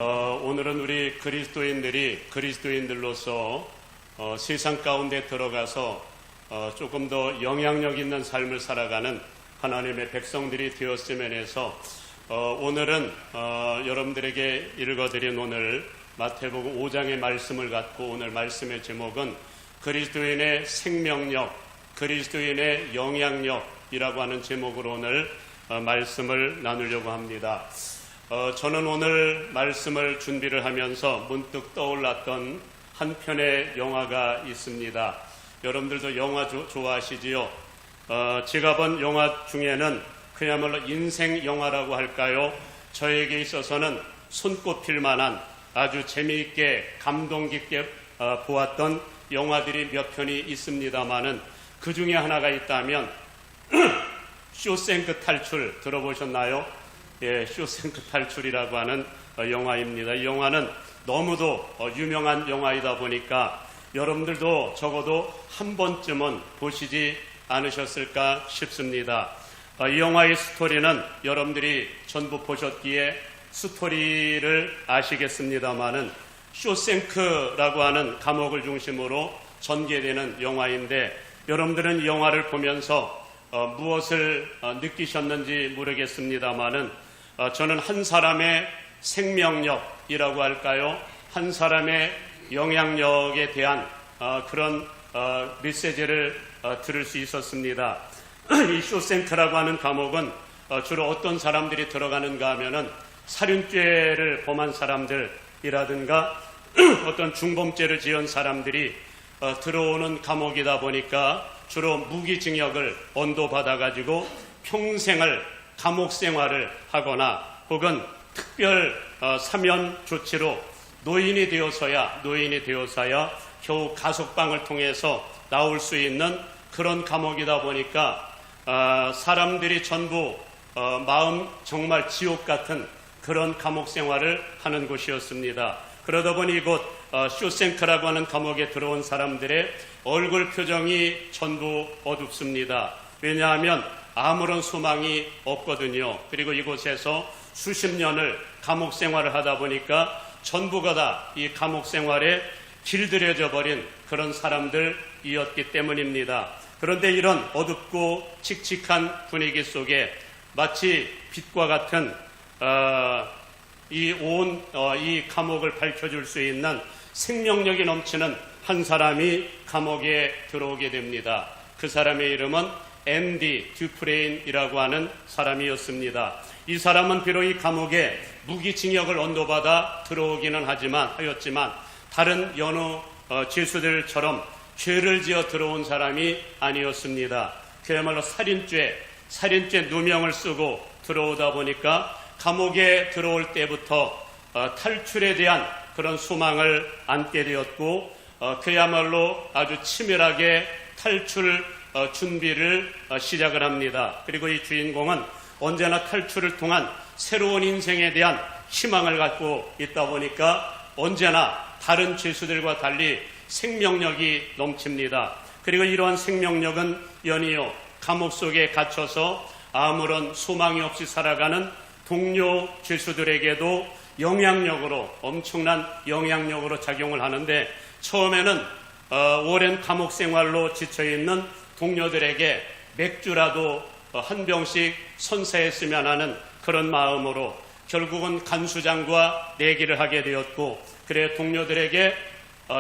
오늘은 우리 그리스도인들로서 세상 가운데 들어가서 조금 더 영향력 있는 삶을 살아가는 하나님의 백성들이 되었으면 해서 오늘은 여러분들에게 읽어드린 오늘 마태복음 5장의 말씀을 갖고 오늘 말씀의 제목은 그리스도인의 생명력, 그리스도인의 영향력이라고 하는 제목으로 오늘 말씀을 나누려고 합니다. 저는 오늘 말씀을 준비를 하면서 문득 떠올랐던 한 편의 영화가 있습니다. 여러분들도 영화 좋아하시지요? 제가 본 영화 중에는 그야말로 인생 영화라고 할까요? 저에게 있어서는 손꼽힐 만한 아주 재미있게 감동 깊게 보았던 영화들이 몇 편이 있습니다만은 그 중에 하나가 있다면 쇼생크 탈출 들어보셨나요? 예, 쇼생크 탈출이라고 하는 영화입니다. 이 영화는 너무도 유명한 영화이다 보니까 여러분들도 적어도 한 번쯤은 보시지 않으셨을까 싶습니다. 이 영화의 스토리는 여러분들이 전부 보셨기에 스토리를 아시겠습니다만은 쇼생크라고 하는 감옥을 중심으로 전개되는 영화인데 여러분들은 이 영화를 보면서 무엇을 느끼셨는지 모르겠습니다만은 저는 한 사람의 생명력이라고 할까요? 한 사람의 영향력에 대한 그런 메시지를 들을 수 있었습니다. 이 쇼생크라고 하는 감옥은 주로 어떤 사람들이 들어가는가 하면은 살인죄를 범한 사람들이라든가 어떤 중범죄를 지은 사람들이 들어오는 감옥이다 보니까 주로 무기징역을 언도받아가지고 평생을 감옥 생활을 하거나 혹은 특별 사면 조치로 노인이 되어서야 겨우 가석방을 통해서 나올 수 있는 그런 감옥이다 보니까 사람들이 전부 마음 정말 지옥 같은 그런 감옥 생활을 하는 곳이었습니다. 그러다 보니 이곳 쇼생크라고 하는 감옥에 들어온 사람들의 얼굴 표정이 전부 어둡습니다. 왜냐하면 아무런 소망이 없거든요. 그리고 이곳에서 수십 년을 감옥 생활을 하다 보니까 전부가 다 이 감옥 생활에 길들여져 버린 그런 사람들이었기 때문입니다. 그런데 이런 어둡고 칙칙한 분위기 속에 마치 빛과 같은 이 감옥을 밝혀줄 수 있는 생명력이 넘치는 한 사람이 감옥에 들어오게 됩니다. 그 사람의 이름은 앤디 듀프레인이라고 하는 사람이었습니다. 이 사람은 비록 이 감옥에 무기징역을 언도받아 들어오기는 하였지만 다른 여느 죄수들처럼 죄를 지어 들어온 사람이 아니었습니다. 그야말로 살인죄 누명을 쓰고 들어오다 보니까 감옥에 들어올 때부터 탈출에 대한 그런 소망을 안게 되었고 그야말로 아주 치밀하게 탈출 준비를 시작을 합니다. 그리고 이 주인공은 언제나 탈출을 통한 새로운 인생에 대한 희망을 갖고 있다 보니까 언제나 다른 죄수들과 달리 생명력이 넘칩니다. 그리고 이러한 생명력은 연이어 감옥 속에 갇혀서 아무런 소망이 없이 살아가는 동료 죄수들에게도 엄청난 영향력으로 작용을 하는데 처음에는 오랜 감옥 생활로 지쳐있는 동료들에게 맥주라도 한 병씩 선사했으면 하는 그런 마음으로 결국은 간수장과 내기를 하게 되었고 그래 동료들에게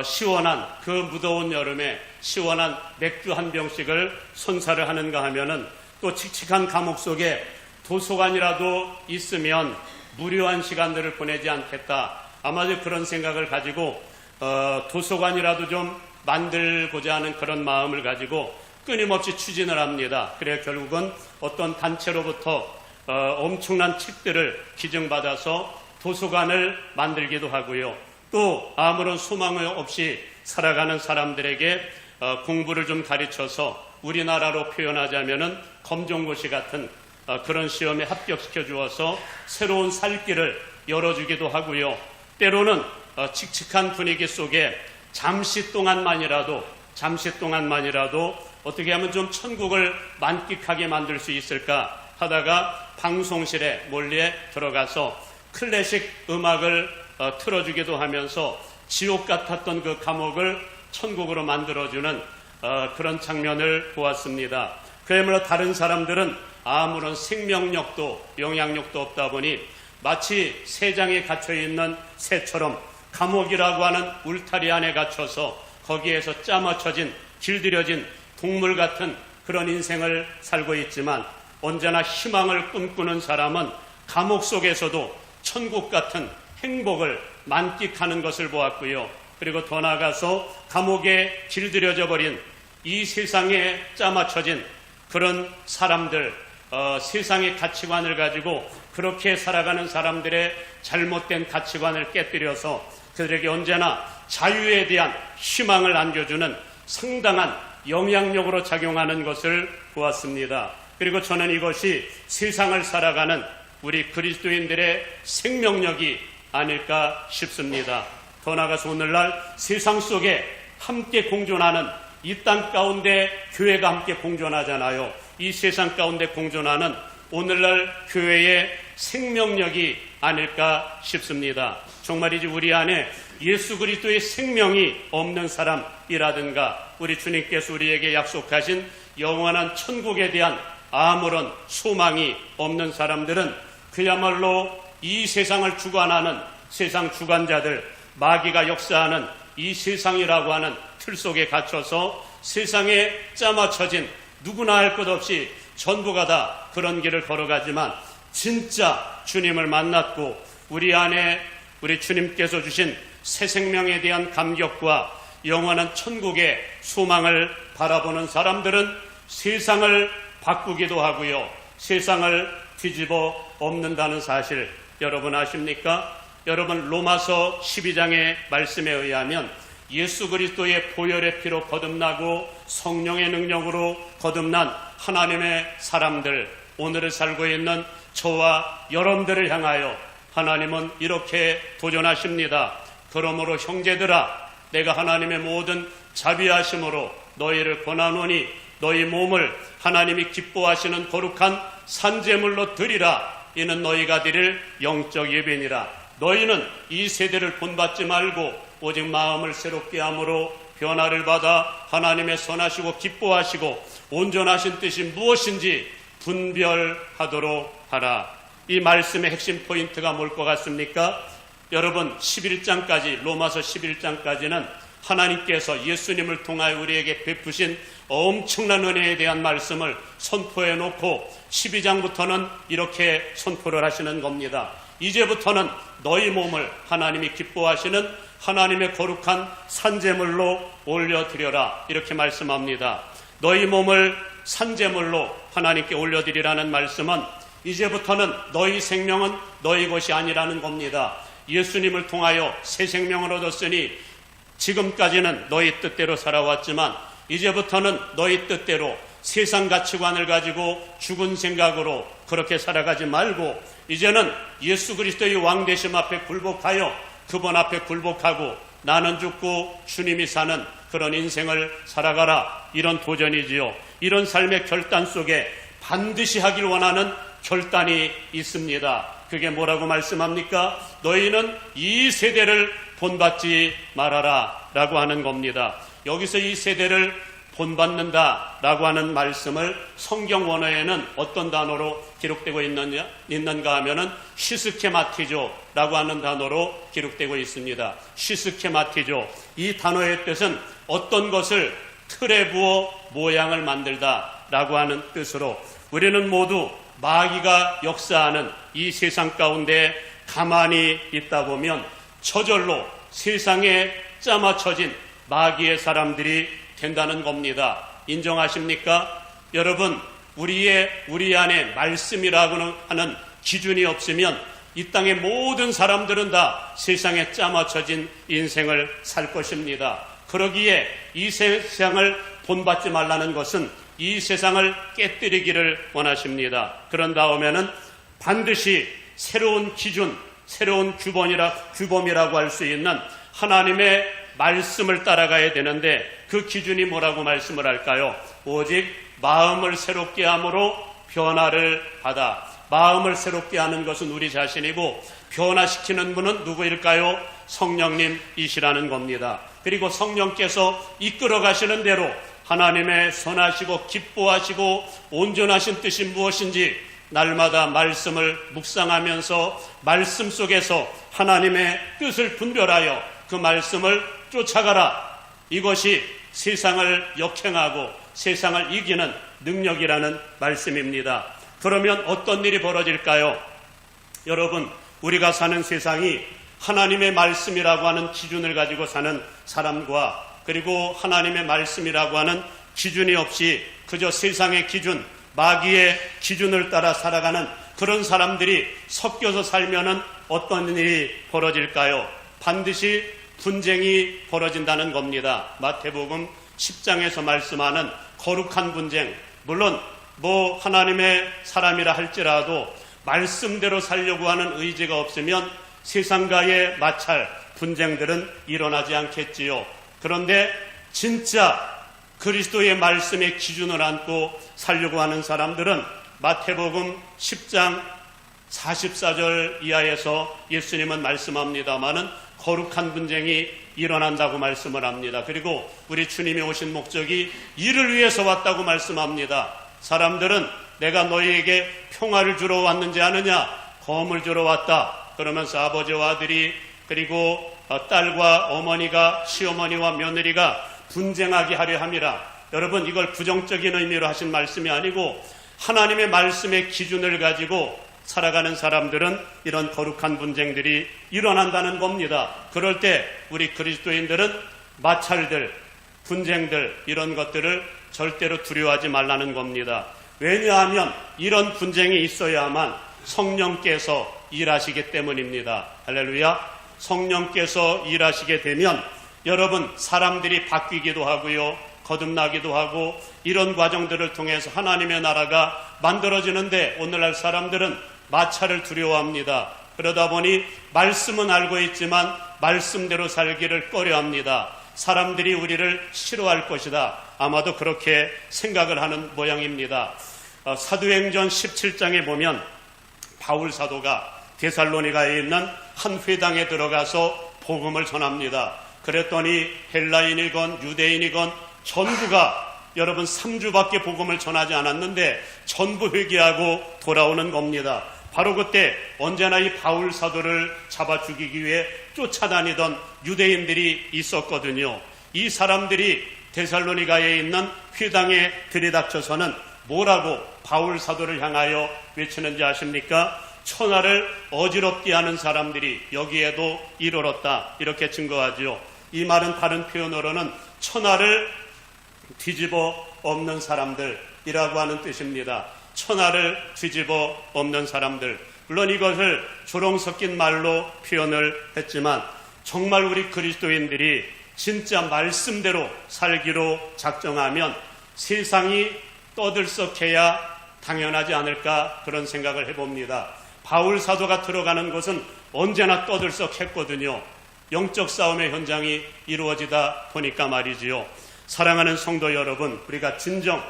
시원한 그 무더운 여름에 시원한 맥주 한 병씩을 선사를 하는가 하면은 또 칙칙한 감옥 속에 도서관이라도 있으면 무료한 시간들을 보내지 않겠다. 아마도 그런 생각을 가지고 도서관이라도 좀 만들고자 하는 그런 마음을 가지고 끊임없이 추진을 합니다. 그래 결국은 어떤 단체로부터 엄청난 책들을 기증받아서 도서관을 만들기도 하고요. 또 아무런 소망 없이 살아가는 사람들에게 공부를 좀 가르쳐서 우리나라로 표현하자면은 검정고시 같은 그런 시험에 합격시켜 주어서 새로운 살 길을 열어주기도 하고요. 때로는 칙칙한 분위기 속에 잠시 동안만이라도 어떻게 하면 좀 천국을 만끽하게 만들 수 있을까 하다가 방송실에 몰래 들어가서 클래식 음악을 틀어주기도 하면서 지옥 같았던 그 감옥을 천국으로 만들어주는 그런 장면을 보았습니다. 그야말로 다른 사람들은 아무런 생명력도 영향력도 없다 보니 마치 새장에 갇혀있는 새처럼 감옥이라고 하는 울타리 안에 갇혀서 거기에서 짜맞춰진 길들여진 동물 같은 그런 인생을 살고 있지만, 언제나 희망을 꿈꾸는 사람은 감옥 속에서도 천국 같은 행복을 만끽하는 것을 보았고요. 그리고 더 나아가서 감옥에 길들여져 버린 이 세상에 짜맞춰진 그런 사람들, 세상의 가치관을 가지고 그렇게 살아가는 사람들의 잘못된 가치관을 깨뜨려서 그들에게 언제나 자유에 대한 희망을 안겨주는 상당한 영향력으로 작용하는 것을 보았습니다. 그리고 저는 이것이 세상을 살아가는 우리 그리스도인들의 생명력이 아닐까 싶습니다. 더 나아가서 오늘날 세상 속에 함께 공존하는, 이 땅 가운데 교회가 함께 공존하잖아요. 이 세상 가운데 공존하는 오늘날 교회의 생명력이 아닐까 싶습니다. 정말이지 우리 안에 예수 그리스도의 생명이 없는 사람이라든가 우리 주님께서 우리에게 약속하신 영원한 천국에 대한 아무런 소망이 없는 사람들은 그야말로 이 세상을 주관하는 세상 주관자들, 마귀가 역사하는 이 세상이라고 하는 틀 속에 갇혀서 세상에 짜맞춰진 누구나 할 것 없이 전부가 다 그런 길을 걸어가지만, 진짜 주님을 만났고 우리 안에 우리 주님께서 주신 새 생명에 대한 감격과 영원한 천국의 소망을 바라보는 사람들은 세상을 바꾸기도 하고요, 세상을 뒤집어 엎는다는 사실 여러분 아십니까? 여러분, 로마서 12장의 말씀에 의하면 예수 그리스도의 보혈의 피로 거듭나고 성령의 능력으로 거듭난 하나님의 사람들, 오늘을 살고 있는 저와 여러분들을 향하여 하나님은 이렇게 도전하십니다. 그러므로 형제들아, 내가 하나님의 모든 자비하심으로 너희를 권하노니 너희 몸을 하나님이 기뻐하시는 거룩한 산제물로 드리라. 이는 너희가 드릴 영적 예배니라. 너희는 이 세대를 본받지 말고 오직 마음을 새롭게 함으로 변화를 받아 하나님의 선하시고 기뻐하시고 온전하신 뜻이 무엇인지 분별하도록 하라. 이 말씀의 핵심 포인트가 뭘 것 같습니까? 여러분, 11장까지, 로마서 11장까지는 하나님께서 예수님을 통하여 우리에게 베푸신 엄청난 은혜에 대한 말씀을 선포해 놓고 12장부터는 이렇게 선포를 하시는 겁니다. 이제부터는 너희 몸을 하나님이 기뻐하시는 하나님의 거룩한 산제물로 올려드려라, 이렇게 말씀합니다. 너희 몸을 산제물로 하나님께 올려드리라는 말씀은 이제부터는 너희 생명은 너희 것이 아니라는 겁니다. 예수님을 통하여 새 생명을 얻었으니 지금까지는 너희 뜻대로 살아왔지만 이제부터는 너희 뜻대로 세상 가치관을 가지고 죽은 생각으로 그렇게 살아가지 말고 이제는 예수 그리스도의 왕되심 앞에 굴복하여 그분 앞에 굴복하고 나는 죽고 주님이 사는 그런 인생을 살아가라. 이런 도전이지요. 이런 삶의 결단 속에 반드시 하길 원하는 결단이 있습니다. 그게 뭐라고 말씀합니까? 너희는 이 세대를 본받지 말아라 라고 하는 겁니다. 여기서 이 세대를 본받는다 라고 하는 말씀을 성경 원어에는 어떤 단어로 기록되고 있는가 하면은 시스케마티조 라고 하는 단어로 기록되고 있습니다. 시스케마티조, 이 단어의 뜻은 어떤 것을 틀에 부어 모양을 만들다 라고 하는 뜻으로, 우리는 모두 마귀가 역사하는 이 세상 가운데 가만히 있다 보면 저절로 세상에 짜맞춰진 마귀의 사람들이 된다는 겁니다. 인정하십니까? 여러분, 우리 안에 말씀이라고 하는 기준이 없으면 이 땅의 모든 사람들은 다 세상에 짜맞춰진 인생을 살 것입니다. 그러기에 이 세상을 본받지 말라는 것은 이 세상을 깨뜨리기를 원하십니다. 그런 다음에는 반드시 새로운 기준, 새로운 규범이라고 할 수 있는 하나님의 말씀을 따라가야 되는데 그 기준이 뭐라고 말씀을 할까요? 오직 마음을 새롭게 함으로 변화를 받아. 마음을 새롭게 하는 것은 우리 자신이고 변화시키는 분은 누구일까요? 성령님이시라는 겁니다. 그리고 성령께서 이끌어 가시는 대로 하나님의 선하시고 기뻐하시고 온전하신 뜻이 무엇인지 날마다 말씀을 묵상하면서 말씀 속에서 하나님의 뜻을 분별하여 그 말씀을 쫓아가라. 이것이 세상을 역행하고 세상을 이기는 능력이라는 말씀입니다. 그러면 어떤 일이 벌어질까요? 여러분, 우리가 사는 세상이 하나님의 말씀이라고 하는 기준을 가지고 사는 사람과 그리고 하나님의 말씀이라고 하는 기준이 없이 그저 세상의 기준, 마귀의 기준을 따라 살아가는 그런 사람들이 섞여서 살면은 어떤 일이 벌어질까요? 반드시 분쟁이 벌어진다는 겁니다. 마태복음 10장에서 말씀하는 거룩한 분쟁, 물론 하나님의 사람이라 할지라도 말씀대로 살려고 하는 의지가 없으면 세상과의 마찰, 분쟁들은 일어나지 않겠지요. 그런데 진짜 그리스도의 말씀의 기준을 안고 살려고 하는 사람들은 마태복음 10장 44절 이하에서 예수님은 말씀합니다마는 거룩한 분쟁이 일어난다고 말씀을 합니다. 그리고 우리 주님이 오신 목적이 이를 위해서 왔다고 말씀합니다. 사람들은 내가 너희에게 평화를 주러 왔는지 아느냐? 검을 주러 왔다. 그러면서 아버지와 아들이 그리고 딸과 어머니가 시어머니와 며느리가 분쟁하게 하려 함이라. 여러분, 이걸 부정적인 의미로 하신 말씀이 아니고 하나님의 말씀의 기준을 가지고 살아가는 사람들은 이런 거룩한 분쟁들이 일어난다는 겁니다. 그럴 때 우리 그리스도인들은 마찰들, 분쟁들 이런 것들을 절대로 두려워하지 말라는 겁니다. 왜냐하면 이런 분쟁이 있어야만 성령께서 일하시기 때문입니다. 할렐루야. 성령께서 일하시게 되면 여러분, 사람들이 바뀌기도 하고요, 거듭나기도 하고 이런 과정들을 통해서 하나님의 나라가 만들어지는데 오늘날 사람들은 마찰을 두려워합니다. 그러다 보니 말씀은 알고 있지만 말씀대로 살기를 꺼려합니다. 사람들이 우리를 싫어할 것이다. 아마도 그렇게 생각을 하는 모양입니다. 사도행전 17장에 보면 바울 사도가 데살로니가에 있는 한 회당에 들어가서 복음을 전합니다. 그랬더니 헬라인이건 유대인이건 전부가 여러분 3주밖에 복음을 전하지 않았는데 전부 회개하고 돌아오는 겁니다. 바로 그때 언제나 이 바울 사도를 잡아 죽이기 위해 쫓아다니던 유대인들이 있었거든요. 이 사람들이 데살로니가에 있는 회당에 들이닥쳐서는 뭐라고 바울 사도를 향하여 외치는지 아십니까? 천하를 어지럽게 하는 사람들이 여기에도 이르렀다. 이렇게 증거하죠. 이 말은 다른 표현으로는 천하를 뒤집어 엎는 사람들이라고 하는 뜻입니다. 천하를 뒤집어 엎는 사람들. 물론 이것을 조롱 섞인 말로 표현을 했지만 정말 우리 그리스도인들이 진짜 말씀대로 살기로 작정하면 세상이 떠들썩해야 당연하지 않을까 그런 생각을 해봅니다. 바울 사도가 들어가는 곳은 언제나 떠들썩했거든요. 영적 싸움의 현장이 이루어지다 보니까 말이지요. 사랑하는 성도 여러분, 우리가 진정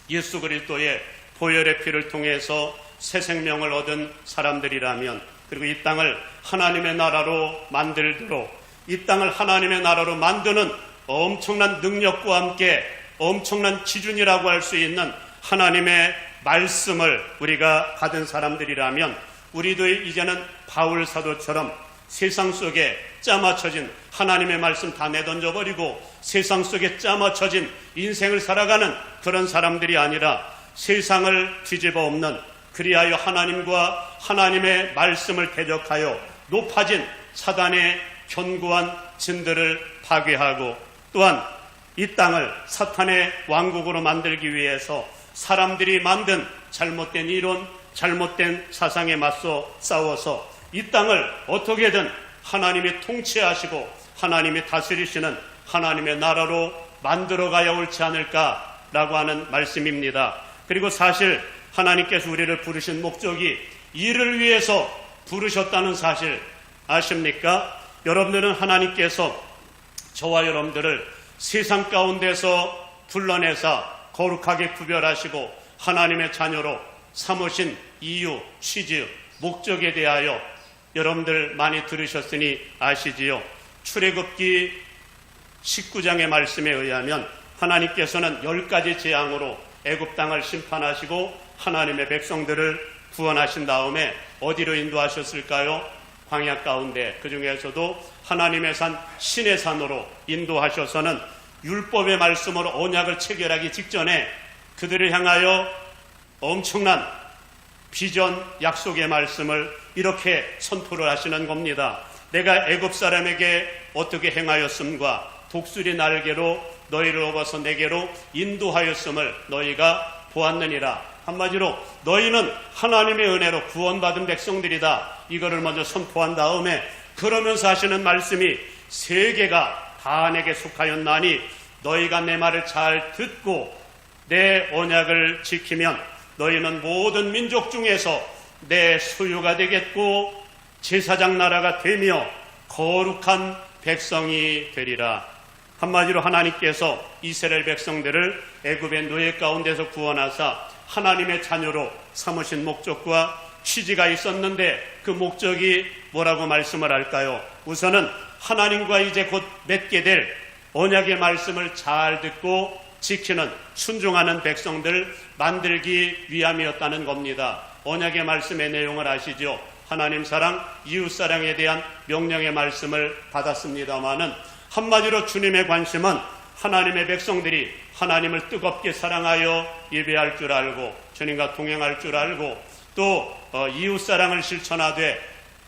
예수 그리스도의 보혈의 피를 통해서 새 생명을 얻은 사람들이라면, 그리고 이 땅을 하나님의 나라로 만들도록, 이 땅을 하나님의 나라로 만드는 엄청난 능력과 함께 엄청난 기준이라고 할 수 있는 하나님의 말씀을 우리가 받은 사람들이라면, 우리도 이제는 바울 사도처럼 세상 속에 짜맞춰진 하나님의 말씀 다 내던져버리고 세상 속에 짜맞춰진 인생을 살아가는 그런 사람들이 아니라 세상을 뒤집어 엎는, 그리하여 하나님과 하나님의 말씀을 대적하여 높아진 사단의 견고한 진들을 파괴하고, 또한 이 땅을 사탄의 왕국으로 만들기 위해서 사람들이 만든 잘못된 이론, 잘못된 사상에 맞서 싸워서 이 땅을 어떻게든 하나님이 통치하시고 하나님이 다스리시는 하나님의 나라로 만들어가야 옳지 않을까라고 하는 말씀입니다. 그리고 사실 하나님께서 우리를 부르신 목적이 이를 위해서 부르셨다는 사실 아십니까? 여러분들은 하나님께서 저와 여러분들을 세상 가운데서 불러내사 거룩하게 구별하시고 하나님의 자녀로 삼으신 이유, 취지, 목적에 대하여 여러분들 많이 들으셨으니 아시지요. 출애굽기 19장의 말씀에 의하면 하나님께서는 10가지 재앙으로 애굽 땅을 심판하시고 하나님의 백성들을 구원하신 다음에 어디로 인도하셨을까요? 광야 가운데, 그 중에서도 하나님의 산 신의 산으로 인도하셔서는 율법의 말씀으로 언약을 체결하기 직전에 그들을 향하여 엄청난 비전, 약속의 말씀을 이렇게 선포를 하시는 겁니다. 내가 애굽 사람에게 어떻게 행하였음과 독수리 날개로 너희를 업어서 내게로 인도하였음을 너희가 보았느니라. 한마디로 너희는 하나님의 은혜로 구원받은 백성들이다. 이거를 먼저 선포한 다음에 그러면서 하시는 말씀이 세계가 다 내게 속하였나니 너희가 내 말을 잘 듣고 내 언약을 지키면 너희는 모든 민족 중에서 내 소유가 되겠고 제사장 나라가 되며 거룩한 백성이 되리라. 한마디로 하나님께서 이스라엘 백성들을 애굽의 노예 가운데서 구원하사 하나님의 자녀로 삼으신 목적과 취지가 있었는데 그 목적이 뭐라고 말씀을 할까요? 우선은 하나님과 이제 곧 맺게 될 언약의 말씀을 잘 듣고 지키는 순종하는 백성들 만들기 위함이었다는 겁니다. 언약의 말씀의 내용을 아시죠? 하나님 사랑, 이웃 사랑에 대한 명령의 말씀을 받았습니다마는 한마디로 주님의 관심은 하나님의 백성들이 하나님을 뜨겁게 사랑하여 예배할 줄 알고 주님과 동행할 줄 알고 또 이웃 사랑을 실천하되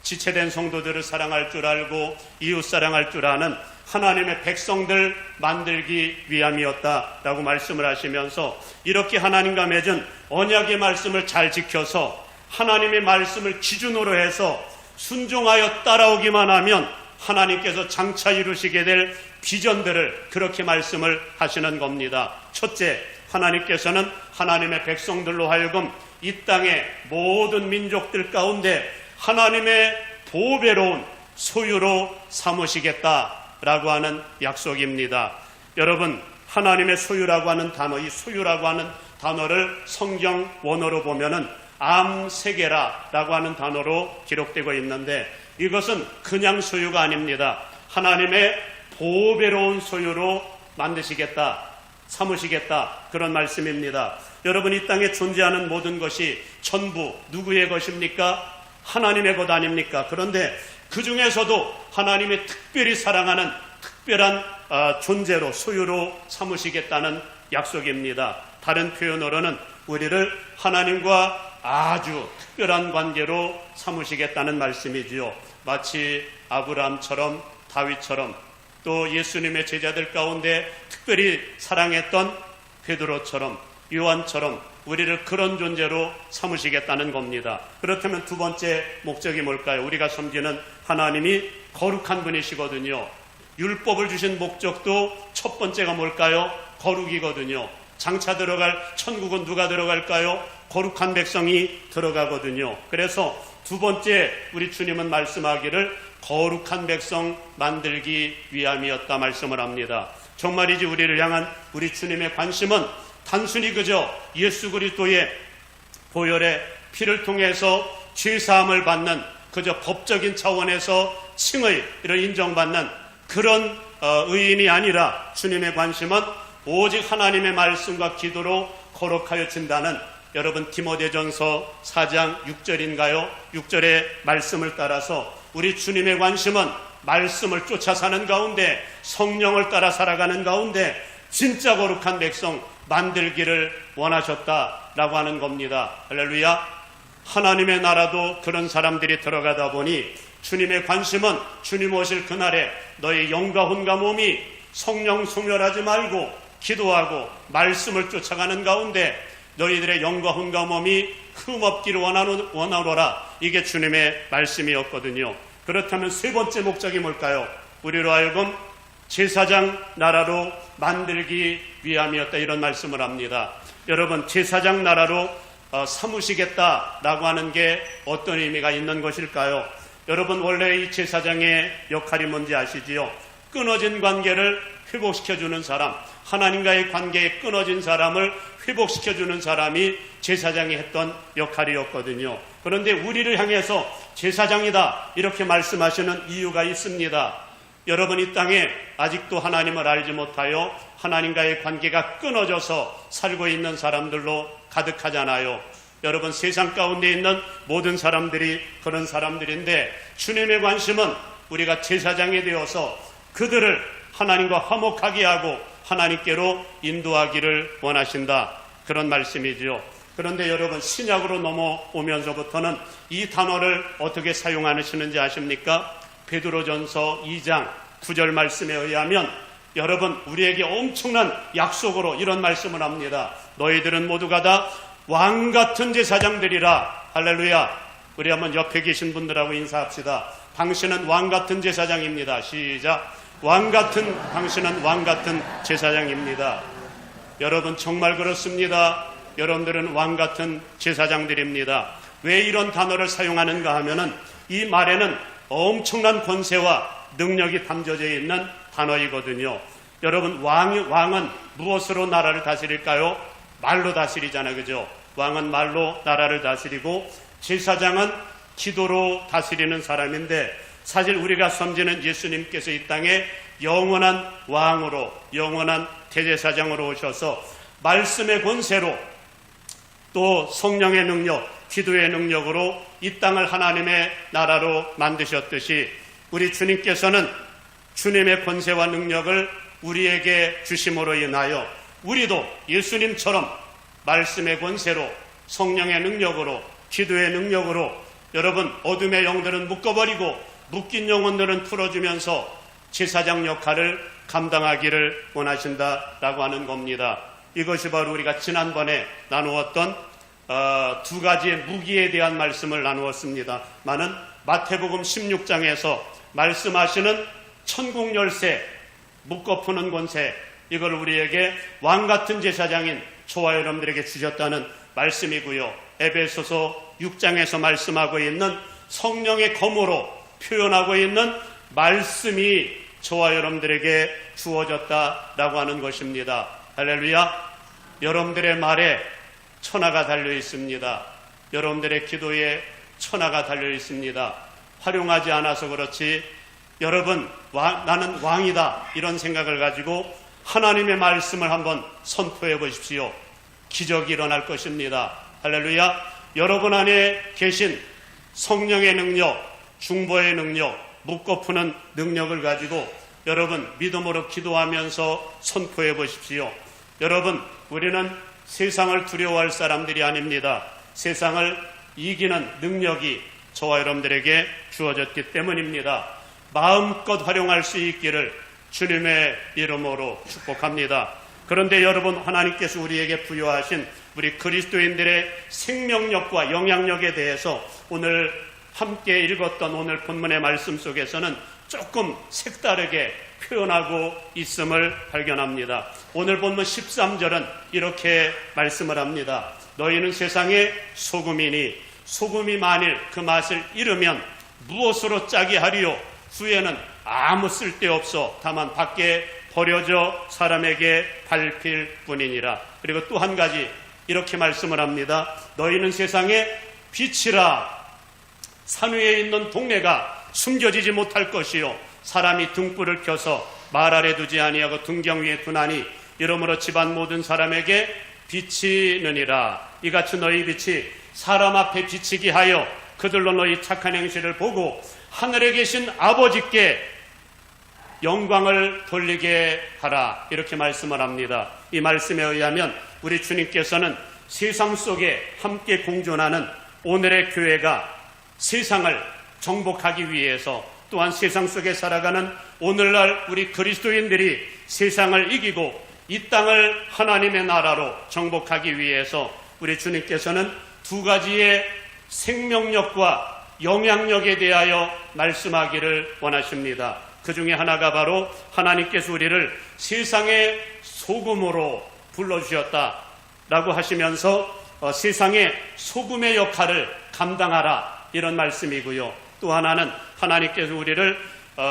지체된 성도들을 사랑할 줄 알고 이웃 사랑할 줄 아는 하나님의 백성들 만들기 위함이었다라고 말씀을 하시면서 이렇게 하나님과 맺은 언약의 말씀을 잘 지켜서 하나님의 말씀을 기준으로 해서 순종하여 따라오기만 하면 하나님께서 장차 이루시게 될 비전들을 그렇게 말씀을 하시는 겁니다. 첫째, 하나님께서는 하나님의 백성들로 하여금 이 땅의 모든 민족들 가운데 하나님의 보배로운 소유로 삼으시겠다라고 하는 약속입니다. 여러분, 하나님의 소유라고 하는 단어, 이 소유라고 하는 단어를 성경 원어로 보면은 암세계라라고 하는 단어로 기록되고 있는데 이것은 그냥 소유가 아닙니다. 하나님의 보배로운 소유로 만드시겠다, 삼으시겠다, 그런 말씀입니다. 여러분, 이 땅에 존재하는 모든 것이 전부 누구의 것입니까? 하나님의 것 아닙니까? 그런데 그 중에서도 하나님의 특별히 사랑하는 특별한 존재로, 소유로 삼으시겠다는 약속입니다. 다른 표현으로는 우리를 하나님과 아주 특별한 관계로 삼으시겠다는 말씀이지요. 마치 아브라함처럼, 다윗처럼, 또 예수님의 제자들 가운데 특별히 사랑했던 베드로처럼, 요한처럼 우리를 그런 존재로 삼으시겠다는 겁니다. 그렇다면 두 번째 목적이 뭘까요? 우리가 섬기는 하나님이 거룩한 분이시거든요. 율법을 주신 목적도 첫 번째가 뭘까요? 거룩이거든요. 장차 들어갈 천국은 누가 들어갈까요? 거룩한 백성이 들어가거든요. 그래서 두 번째 우리 주님은 말씀하기를 거룩한 백성 만들기 위함이었다 말씀을 합니다. 정말이지 우리를 향한 우리 주님의 관심은 단순히 그저 예수 그리스도의 보혈의 피를 통해서 죄사함을 받는 그저 법적인 차원에서 칭의 이런 인정받는 그런 의인이 아니라 주님의 관심은 오직 하나님의 말씀과 기도로 거룩하여진다는 여러분 디모데전서 4장 6절인가요? 6절의 말씀을 따라서 우리 주님의 관심은 말씀을 쫓아 사는 가운데 성령을 따라 살아가는 가운데 진짜 거룩한 백성 만들기를 원하셨다라고 하는 겁니다. 할렐루야. 하나님의 나라도 그런 사람들이 들어가다 보니 주님의 관심은 주님 오실 그날에 너희 영과 혼과 몸이 성령 소멸하지 말고 기도하고 말씀을 쫓아가는 가운데 너희들의 영과 혼과 몸이 흠없기를 원하노라. 이게 주님의 말씀이었거든요. 그렇다면 세 번째 목적이 뭘까요? 우리로 하여금 제사장 나라로 만들기 위함이었다 이런 말씀을 합니다. 여러분, 제사장 나라로 삼으시겠다라고 하는 게 어떤 의미가 있는 것일까요? 여러분, 원래 이 제사장의 역할이 뭔지 아시지요? 끊어진 관계를 회복시켜주는 사람, 하나님과의 관계에 끊어진 사람을 회복시켜주는 사람이 제사장이 했던 역할이었거든요. 그런데 우리를 향해서 제사장이다 이렇게 말씀하시는 이유가 있습니다. 여러분, 이 땅에 아직도 하나님을 알지 못하여 하나님과의 관계가 끊어져서 살고 있는 사람들로 가득하잖아요. 여러분, 세상 가운데 있는 모든 사람들이 그런 사람들인데, 주님의 관심은 우리가 제사장이 되어서 그들을 하나님과 화목하게 하고 하나님께로 인도하기를 원하신다, 그런 말씀이죠. 그런데 여러분, 신약으로 넘어오면서부터는 이 단어를 어떻게 사용하시는지 아십니까? 베드로전서 2장 9절 말씀에 의하면 여러분, 우리에게 엄청난 약속으로 이런 말씀을 합니다. 너희들은 모두가 다 왕같은 제사장들이라. 할렐루야. 우리 한번 옆에 계신 분들하고 인사합시다. 당신은 왕같은 제사장입니다. 시작. 당신은 왕같은 제사장입니다. 여러분, 정말 그렇습니다. 여러분들은 왕같은 제사장들입니다. 왜 이런 단어를 사용하는가 하면은 이 말에는 엄청난 권세와 능력이 담겨져 있는 단어이거든요. 여러분, 왕은 무엇으로 나라를 다스릴까요? 말로 다스리잖아요. 그죠? 왕은 말로 나라를 다스리고 제사장은 기도로 다스리는 사람인데, 사실 우리가 섬기는 예수님께서 이 땅에 영원한 왕으로, 영원한 대제사장으로 오셔서 말씀의 권세로 또 성령의 능력, 기도의 능력으로 이 땅을 하나님의 나라로 만드셨듯이 우리 주님께서는 주님의 권세와 능력을 우리에게 주심으로 인하여 우리도 예수님처럼 말씀의 권세로, 성령의 능력으로, 기도의 능력으로 여러분, 어둠의 영들은 묶어버리고 묶인 영혼들은 풀어주면서 제사장 역할을 감당하기를 원하신다라고 하는 겁니다. 이것이 바로 우리가 지난번에 나누었던 두 가지의 무기에 대한 말씀을 나누었습니다. 많은 마태복음 16장에서 말씀하시는 천국 열쇠, 묶어푸는 권세, 이걸 우리에게 왕같은 제사장인 저와 여러분들에게 주셨다는 말씀이고요. 에베소서 6장에서 말씀하고 있는 성령의 검으로 표현하고 있는 말씀이 저와 여러분들에게 주어졌다라고 하는 것입니다. 할렐루야. 여러분들의 말에 천하가 달려 있습니다. 여러분들의 기도에 천하가 달려 있습니다. 활용하지 않아서 그렇지 여러분, 나는 왕이다 이런 생각을 가지고 하나님의 말씀을 한번 선포해 보십시오. 기적이 일어날 것입니다. 할렐루야. 여러분 안에 계신 성령의 능력, 중보의 능력, 묶어푸는 능력을 가지고 여러분 믿음으로 기도하면서 선포해 보십시오. 여러분, 우리는 세상을 두려워할 사람들이 아닙니다. 세상을 이기는 능력이 저와 여러분들에게 주어졌기 때문입니다. 마음껏 활용할 수 있기를 주님의 이름으로 축복합니다. 그런데 여러분, 하나님께서 우리에게 부여하신 우리 그리스도인들의 생명력과 영향력에 대해서 오늘 함께 읽었던 오늘 본문의 말씀 속에서는 조금 색다르게 표현하고 있음을 발견합니다. 오늘 본문 13절은 이렇게 말씀을 합니다. 너희는 세상의 소금이니 소금이 만일 그 맛을 잃으면 무엇으로 짜게 하리요? 후에는 아무 쓸데없어 다만 밖에 버려져 사람에게 밟힐 뿐이니라. 그리고 또 한 가지 이렇게 말씀을 합니다. 너희는 세상의 빛이라. 산 위에 있는 동네가 숨겨지지 못할 것이요 사람이 등불을 켜서 말 아래 두지 아니하고 등경 위에 두나니 이러므로 집안 모든 사람에게 비치느니라. 이같이 너희 빛이 사람 앞에 비치게 하여 그들로 너희 착한 행실을 보고 하늘에 계신 아버지께 영광을 돌리게 하라. 이렇게 말씀을 합니다. 이 말씀에 의하면 우리 주님께서는 세상 속에 함께 공존하는 오늘의 교회가 세상을 정복하기 위해서, 또한 세상 속에 살아가는 오늘날 우리 그리스도인들이 세상을 이기고 이 땅을 하나님의 나라로 정복하기 위해서 우리 주님께서는 두 가지의 생명력과 영향력에 대하여 말씀하기를 원하십니다. 그 중에 하나가 바로 하나님께서 우리를 세상의 소금으로 불러주셨다라고 하시면서 세상의 소금의 역할을 감당하라, 이런 말씀이고요. 또 하나는 하나님께서 우리를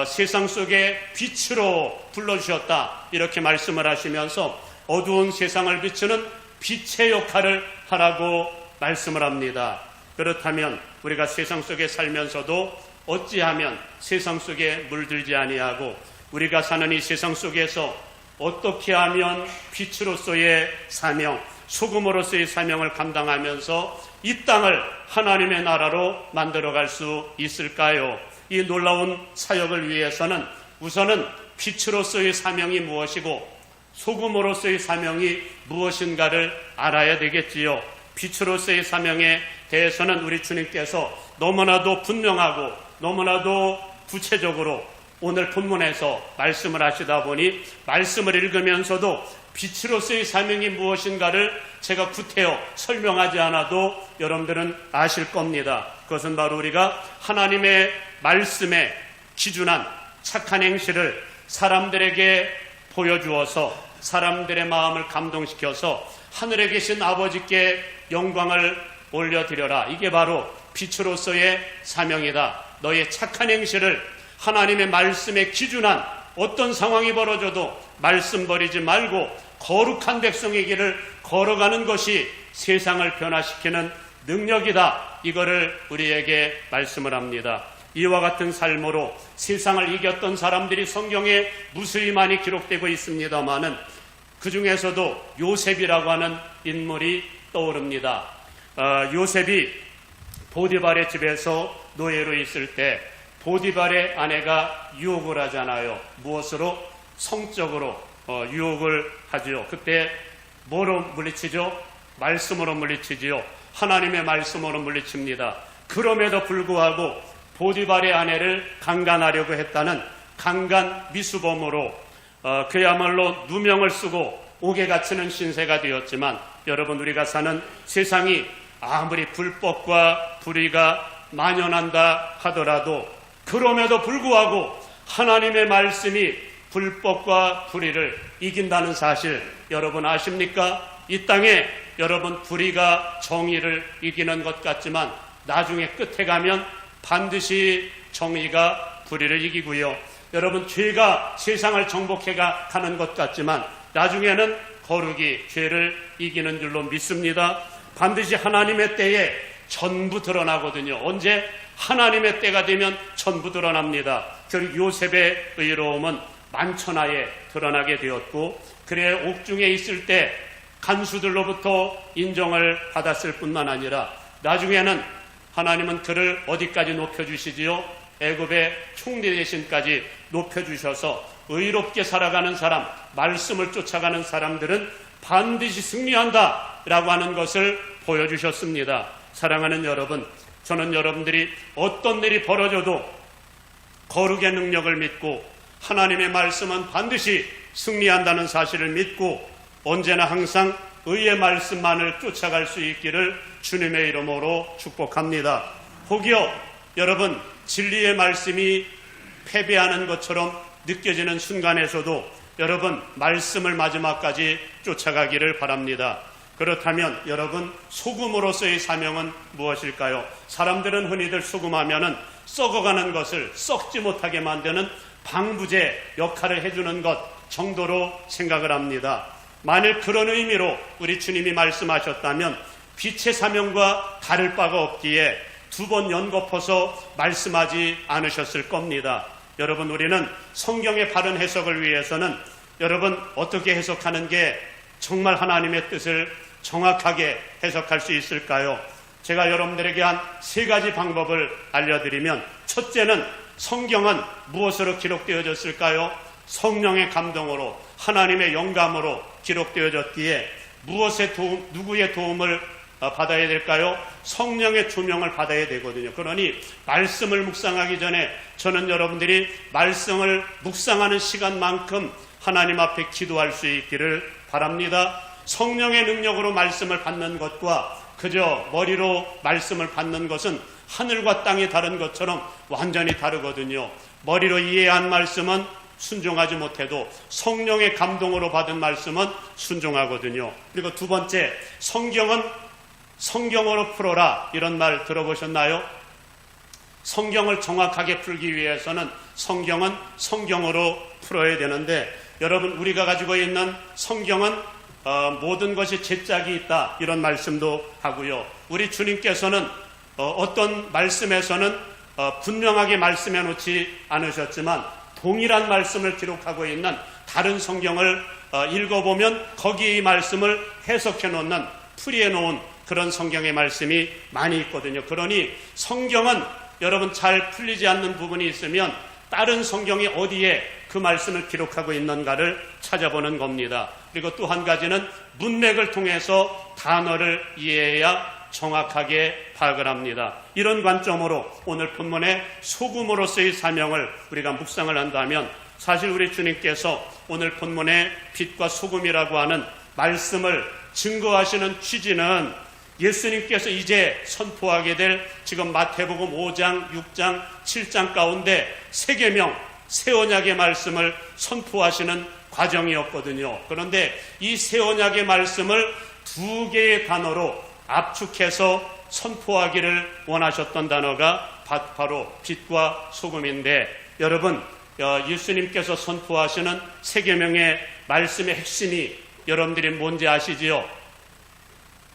세상 속의 빛으로 불러주셨다, 이렇게 말씀을 하시면서 어두운 세상을 비추는 빛의 역할을 하라고 말씀을 합니다. 그렇다면 우리가 세상 속에 살면서도 어찌하면 세상 속에 물들지 아니하고 우리가 사는 이 세상 속에서 어떻게 하면 빛으로서의 사명, 소금으로서의 사명을 감당하면서 이 땅을 하나님의 나라로 만들어갈 수 있을까요? 이 놀라운 사역을 위해서는 우선은 빛으로서의 사명이 무엇이고 소금으로서의 사명이 무엇인가를 알아야 되겠지요. 빛으로서의 사명에 대해서는 우리 주님께서 너무나도 분명하고 너무나도 구체적으로 오늘 본문에서 말씀을 하시다 보니 말씀을 읽으면서도 빛으로서의 사명이 무엇인가를 제가 구태여 설명하지 않아도 여러분들은 아실 겁니다. 그것은 바로 우리가 하나님의 말씀에 기준한 착한 행실을 사람들에게 보여주어서 사람들의 마음을 감동시켜서 하늘에 계신 아버지께 영광을 올려드려라. 이게 바로 빛으로서의 사명이다. 너의 착한 행실을 하나님의 말씀에 기준한 어떤 상황이 벌어져도 말씀 버리지 말고 거룩한 백성의 길을 걸어가는 것이 세상을 변화시키는 능력이다. 이거를 우리에게 말씀을 합니다. 이와 같은 삶으로 세상을 이겼던 사람들이 성경에 무수히 많이 기록되고 있습니다마는 그 중에서도 요셉이라고 하는 인물이 떠오릅니다. 요셉이 보디발의 집에서 노예로 있을 때 보디발의 아내가 유혹을 하잖아요. 무엇으로? 성적으로 유혹을 하지요. 그때 뭐로 물리치죠? 말씀으로 물리치지요. 하나님의 말씀으로 물리칩니다. 그럼에도 불구하고 보디발의 아내를 강간하려고 했다는 강간 미수범으로 그야말로 누명을 쓰고 옥에 갇히는 신세가 되었지만 여러분, 우리가 사는 세상이 아무리 불법과 불의가 만연한다 하더라도 그럼에도 불구하고 하나님의 말씀이 불법과 불의를 이긴다는 사실 여러분 아십니까? 이 땅에 여러분 불의가 정의를 이기는 것 같지만 나중에 끝에 가면 반드시 정의가 불의를 이기고요. 여러분, 죄가 세상을 정복해 가는 것 같지만 나중에는 거룩이 죄를 이기는 줄로 믿습니다. 반드시 하나님의 때에 전부 드러나거든요. 언제? 하나님의 때가 되면 전부 드러납니다. 결국 요셉의 의로움은 만천하에 드러나게 되었고, 그래 옥중에 있을 때 간수들로부터 인정을 받았을 뿐만 아니라 나중에는 하나님은 그를 어디까지 높여주시지요? 애굽의 총리 대신까지 높여주셔서 의롭게 살아가는 사람, 말씀을 쫓아가는 사람들은 반드시 승리한다 라고 하는 것을 보여주셨습니다. 사랑하는 여러분, 저는 여러분들이 어떤 일이 벌어져도 거룩의 능력을 믿고 하나님의 말씀은 반드시 승리한다는 사실을 믿고 언제나 항상 의의 말씀만을 쫓아갈 수 있기를 주님의 이름으로 축복합니다. 혹여 여러분, 진리의 말씀이 패배하는 것처럼 느껴지는 순간에서도 여러분, 말씀을 마지막까지 쫓아가기를 바랍니다. 그렇다면 여러분, 소금으로서의 사명은 무엇일까요? 사람들은 흔히들 소금하면은 썩어가는 것을 썩지 못하게 만드는 방부제 역할을 해주는 것 정도로 생각을 합니다. 만일 그런 의미로 우리 주님이 말씀하셨다면 빛의 사명과 다를 바가 없기에 두 번 연거퍼서 말씀하지 않으셨을 겁니다. 여러분, 우리는 성경의 바른 해석을 위해서는 여러분 어떻게 해석하는 게 정말 하나님의 뜻을 정확하게 해석할 수 있을까요? 제가 여러분들에게 한 세 가지 방법을 알려드리면, 첫째는 성경은 무엇으로 기록되어졌을까요? 성령의 감동으로, 하나님의 영감으로 기록되어졌기에 누구의 도움을 받아야 될까요? 성령의 조명을 받아야 되거든요. 그러니 말씀을 묵상하기 전에 저는 여러분들이 말씀을 묵상하는 시간만큼 하나님 앞에 기도할 수 있기를 바랍니다. 성령의 능력으로 말씀을 받는 것과 그저 머리로 말씀을 받는 것은 하늘과 땅이 다른 것처럼 완전히 다르거든요. 머리로 이해한 말씀은 순종하지 못해도 성령의 감동으로 받은 말씀은 순종하거든요. 그리고 두 번째, 성경은 성경으로 풀어라, 이런 말 들어보셨나요? 성경을 정확하게 풀기 위해서는 성경은 성경으로 풀어야 되는데, 여러분, 우리가 가지고 있는 성경은 모든 것이 제짝이 있다, 이런 말씀도 하고요. 우리 주님께서는 어떤 말씀에서는 분명하게 말씀해 놓지 않으셨지만 동일한 말씀을 기록하고 있는 다른 성경을 읽어보면 거기에 이 말씀을 해석해 놓는, 풀이해 놓은 그런 성경의 말씀이 많이 있거든요. 그러니 성경은 여러분 잘 풀리지 않는 부분이 있으면 다른 성경이 어디에 그 말씀을 기록하고 있는가를 찾아보는 겁니다. 그리고 또 한 가지는 문맥을 통해서 단어를 이해해야 정확하게 파악을 합니다. 이런 관점으로 오늘 본문의 소금으로서의 사명을 우리가 묵상을 한다면, 사실 우리 주님께서 오늘 본문의 빛과 소금이라고 하는 말씀을 증거하시는 취지는 예수님께서 이제 선포하게 될 지금 마태복음 5장, 6장, 7장 가운데 새 계명, 새 언약의 말씀을 선포하시는 과정이었거든요. 그런데 이 새 언약의 말씀을 두 개의 단어로 압축해서 선포하기를 원하셨던 단어가 바로 빛과 소금인데, 여러분 예수님께서 선포하시는 새 계명의 말씀의 핵심이 여러분들이 뭔지 아시지요?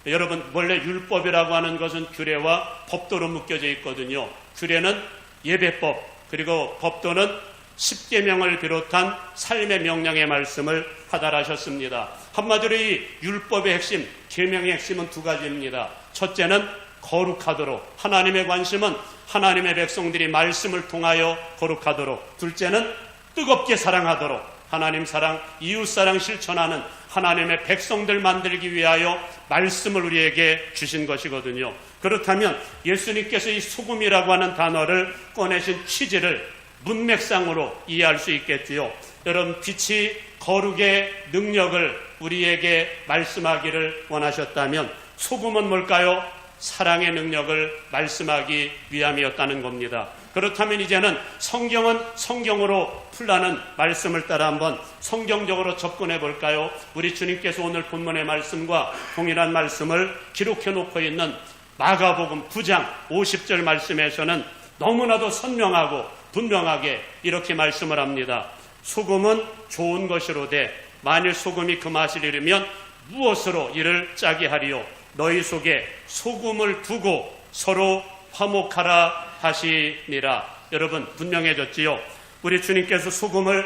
여러분 원래 율법이라고 하는 것은 규례와 법도로 묶여져 있거든요. 규례는 예배법, 그리고 법도는 십계명을 비롯한 삶의 명령의 말씀을 하달하셨습니다. 한마디로 이 율법의 핵심, 계명의 핵심은 두 가지입니다. 첫째는 거룩하도록, 하나님의 관심은 하나님의 백성들이 말씀을 통하여 거룩하도록. 둘째는 뜨겁게 사랑하도록, 하나님 사랑, 이웃 사랑 실천하는 하나님의 백성들 만들기 위하여 말씀을 우리에게 주신 것이거든요. 그렇다면 예수님께서 이 소금이라고 하는 단어를 꺼내신 취지를 문맥상으로 이해할 수 있겠지요. 여러분, 빛이 거룩의 능력을 우리에게 말씀하기를 원하셨다면 소금은 뭘까요? 사랑의 능력을 말씀하기 위함이었다는 겁니다. 그렇다면 이제는 성경은 성경으로 풀라는 말씀을 따라 한번 성경적으로 접근해 볼까요? 우리 주님께서 오늘 본문의 말씀과 동일한 말씀을 기록해 놓고 있는 마가복음 9장 50절 말씀에서는 너무나도 선명하고 분명하게 이렇게 말씀을 합니다. 소금은 좋은 것이로되 만일 소금이 그 맛을 잃으면 무엇으로 이를 짜게 하리요? 너희 속에 소금을 두고 서로 화목하라 하시니라. 여러분 분명해졌지요? 우리 주님께서 소금을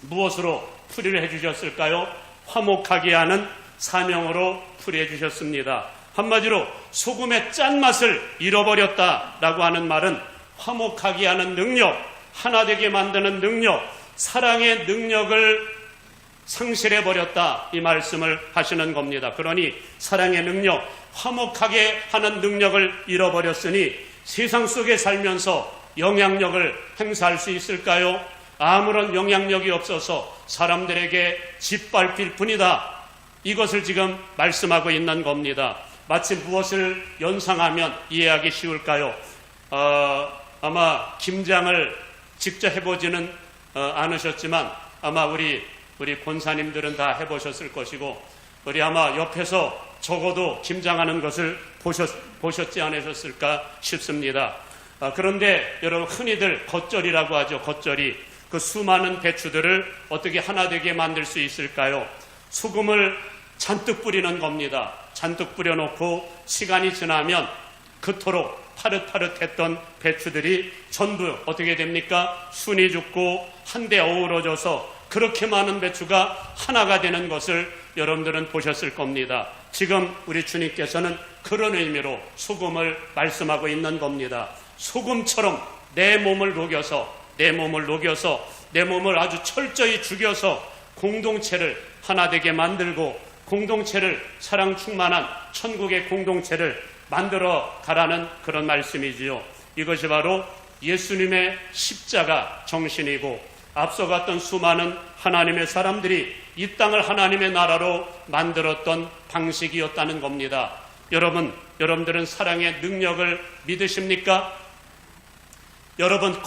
무엇으로 풀이를 해주셨을까요? 화목하게 하는 사명으로 풀이해 주셨습니다. 한마디로 소금의 짠맛을 잃어버렸다라고 하는 말은 화목하게 하는 능력, 하나 되게 만드는 능력, 사랑의 능력을 상실해버렸다, 이 말씀을 하시는 겁니다. 그러니 사랑의 능력, 화목하게 하는 능력을 잃어버렸으니 세상 속에 살면서 영향력을 행사할 수 있을까요? 아무런 영향력이 없어서 사람들에게 짓밟힐 뿐이다, 이것을 지금 말씀하고 있는 겁니다. 마치 무엇을 연상하면 이해하기 쉬울까요? 아마 김장을 직접 해보지는 않으셨지만 아마 우리 권사님들은 다 해보셨을 것이고, 우리 아마 옆에서 적어도 김장하는 것을 보셨지 않으셨을까 싶습니다. 그런데 여러분, 흔히들 겉절이라고 하죠. 겉절이. 그 수많은 배추들을 어떻게 하나 되게 만들 수 있을까요? 소금을 잔뜩 뿌리는 겁니다. 잔뜩 뿌려놓고 시간이 지나면 그토록 파릇파릇했던 배추들이 전부 어떻게 됩니까? 순이 죽고 한데 어우러져서 그렇게 많은 배추가 하나가 되는 것을 여러분들은 보셨을 겁니다. 지금 우리 주님께서는 그런 의미로 소금을 말씀하고 있는 겁니다. 소금처럼 내 몸을 녹여서 내 몸을 아주 철저히 죽여서 공동체를 하나 되게 만들고 공동체를 사랑 충만한 천국의 공동체를 만들어 가라는 그런 말씀이지요. 이것이 바로 예수님의 십자가 정신이고 앞서갔던 수많은 하나님의 사람들이 이 땅을 하나님의 나라로 만들었던 방식이었다는 겁니다. 여러분들은 사랑의 능력을 믿으십니까? 여러분,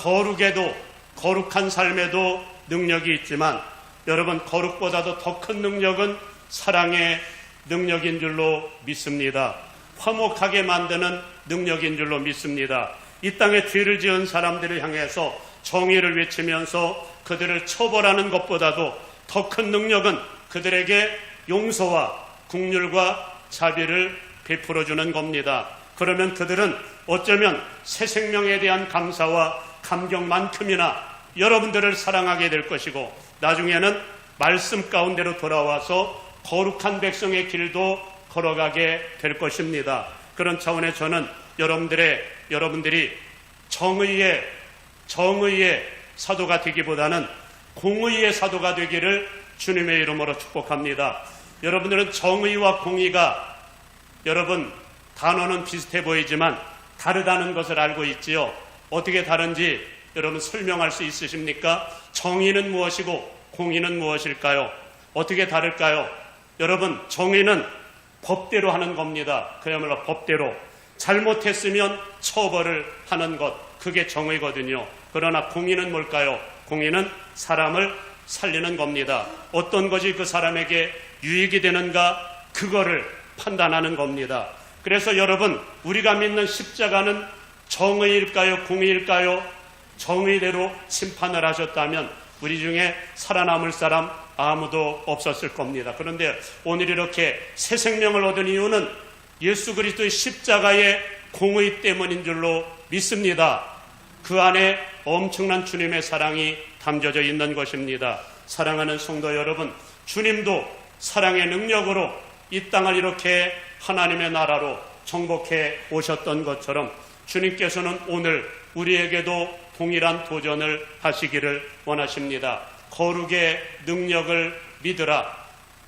거룩한 삶에도 능력이 있지만 여러분, 거룩보다도 더 큰 능력은 사랑의 능력인 줄로 믿습니다. 화목하게 만드는 능력인 줄로 믿습니다. 이 땅에 죄를 지은 사람들을 향해서 정의를 외치면서 그들을 처벌하는 것보다도 더 큰 능력은 그들에게 용서와 긍휼과 자비를 베풀어주는 겁니다. 그러면 그들은 어쩌면 새 생명에 대한 감사와 감격만큼이나 여러분들을 사랑하게 될 것이고, 나중에는 말씀 가운데로 돌아와서 거룩한 백성의 길도 걸어가게 될 것입니다. 그런 차원에 저는 여러분들이 정의의 사도가 되기보다는 공의의 사도가 되기를 주님의 이름으로 축복합니다. 여러분들은 정의와 공의가, 여러분 단어는 비슷해 보이지만 다르다는 것을 알고 있지요. 어떻게 다른지 여러분 설명할 수 있으십니까? 정의는 무엇이고 공의는 무엇일까요? 어떻게 다를까요? 여러분, 정의는 법대로 하는 겁니다. 그야말로 법대로. 잘못했으면 처벌을 하는 것, 그게 정의거든요. 그러나 공의는 뭘까요? 공의는 사람을 살리는 겁니다. 어떤 것이 그 사람에게 유익이 되는가, 그거를 판단하는 겁니다. 그래서 여러분, 우리가 믿는 십자가는 정의일까요? 공의일까요? 정의대로 심판을 하셨다면 우리 중에 살아남을 사람 아무도 없었을 겁니다. 그런데 오늘 이렇게 새 생명을 얻은 이유는 예수 그리스도의 십자가의 공의 때문인 줄로 믿습니다. 그 안에 엄청난 주님의 사랑이 담겨져 있는 것입니다. 사랑하는 성도 여러분, 주님도 사랑의 능력으로 이 땅을 이렇게 하나님의 나라로 정복해 오셨던 것처럼 주님께서는 오늘 우리에게도 동일한 도전을 하시기를 원하십니다. 거룩의 능력을 믿으라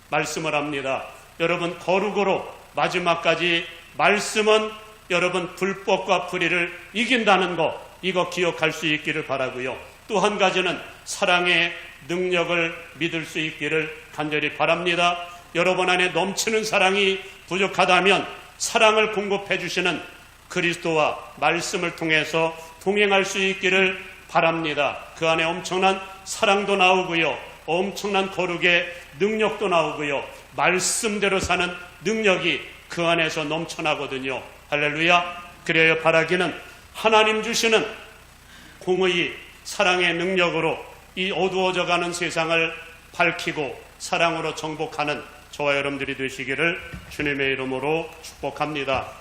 말씀을 합니다. 여러분, 거룩으로 마지막까지 말씀은 여러분 불법과 불의를 이긴다는 거, 이거 기억할 수 있기를 바라고요. 또 한 가지는 사랑의 능력을 믿을 수 있기를 간절히 바랍니다. 여러분 안에 넘치는 사랑이 부족하다면 사랑을 공급해 주시는 그리스도와 말씀을 통해서 동행할 수 있기를 바랍니다. 그 안에 엄청난 사랑도 나오고요, 엄청난 거룩의 능력도 나오고요, 말씀대로 사는 능력이 그 안에서 넘쳐나거든요. 할렐루야. 그래야 바라기는 하나님 주시는 공의 사랑의 능력으로 이 어두워져가는 세상을 밝히고 사랑으로 정복하는 저와 여러분들이 되시기를 주님의 이름으로 축복합니다.